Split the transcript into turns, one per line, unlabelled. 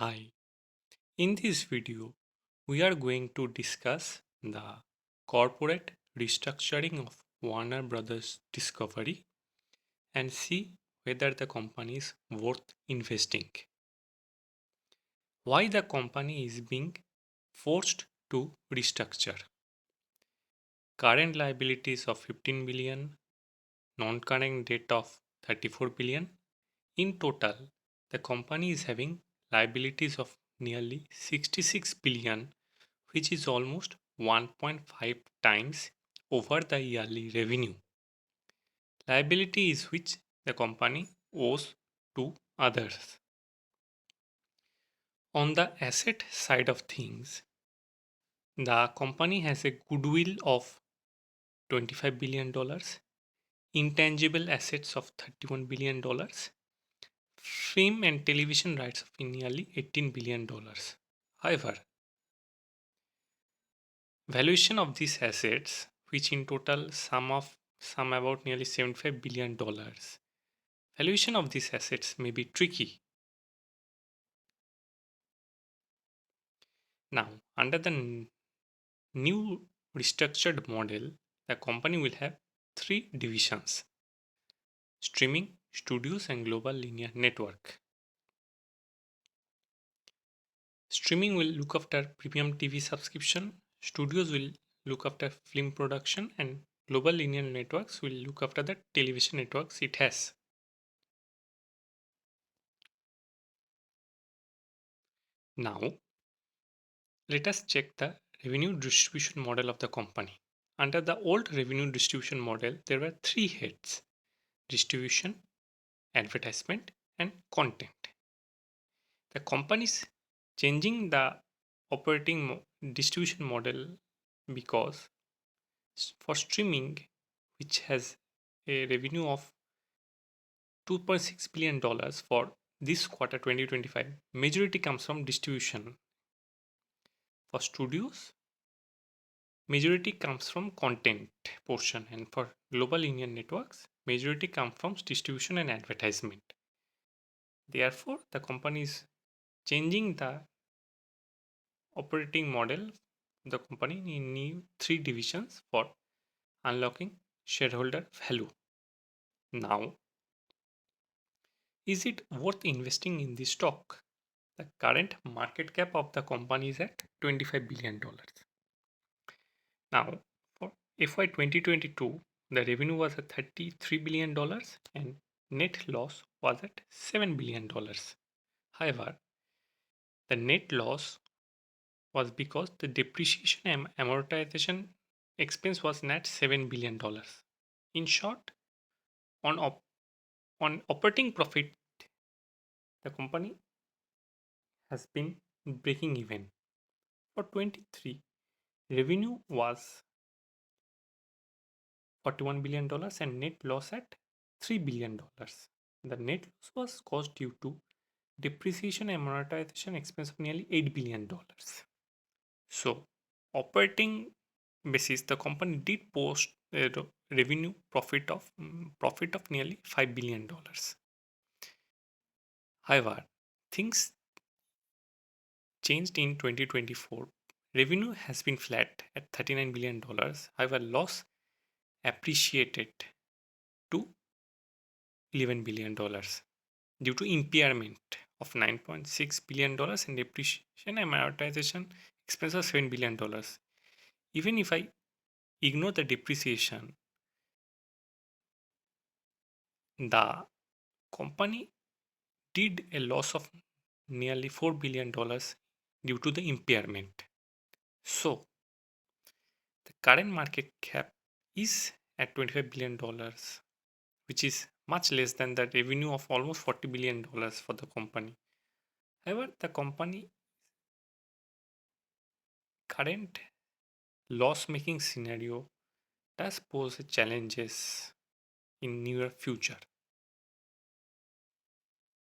Hi, in this video, we are going to discuss the corporate restructuring of Warner Brothers Discovery and see whether the company is worth investing. Why the company is being forced to restructure. Current liabilities of 15 billion, non-current debt of 34 billion. In total, the company is having liabilities of nearly 66 billion, which is almost 1.5 times over the yearly revenue. Liability is which the company owes to others. On the asset side of things, the company has a goodwill of $25 billion, intangible assets of $31 billion, film and television rights of nearly $18 billion. However, valuation of these assets, which in total sum about nearly $75 billion, valuation of these assets may be tricky. Now, under the new restructured model, the company will have three divisions: streaming, studios, and global linear network. Streaming will look after premium TV subscription, studios will look after film production, and global linear networks will look after the television networks it has. Now, let us check the revenue distribution model of the company. Under the old revenue distribution model, there were three heads: distribution, advertisement, and content. The company is changing the distribution model because for streaming, which has a revenue of $2.6 billion for this quarter 2025, majority comes from distribution. For studios, majority comes from content portion, and for global union networks, majority comes from distribution and advertisement. Therefore, the company is changing the operating model of the company in new three divisions for unlocking shareholder value. Now, is it worth investing in this stock? The current market cap of the company is at $25 billion. Now, for FY 2022, the revenue was at $33 billion and net loss was at $7 billion. However, the net loss was because the depreciation and amortization expense was net $7 billion. In short, on, on operating profit, the company has been breaking even. For 23, revenue was $41 billion and net loss at $3 billion. The net loss was caused due to depreciation and amortization expense of nearly $8 billion. So, operating basis, the company did post a revenue profit of nearly $5 billion. However, things changed in 2024. Revenue has been flat at $39 billion. However, loss appreciated to $11 billion due to impairment of $9.6 billion and depreciation and amortization expense of $7 billion. Even if I ignore the depreciation, the company did a loss of nearly $4 billion due to the impairment. So, the current market cap is at $25 billion, which is much less than the revenue of almost $40 billion for the company. However, the company current loss making scenario does pose challenges in near future.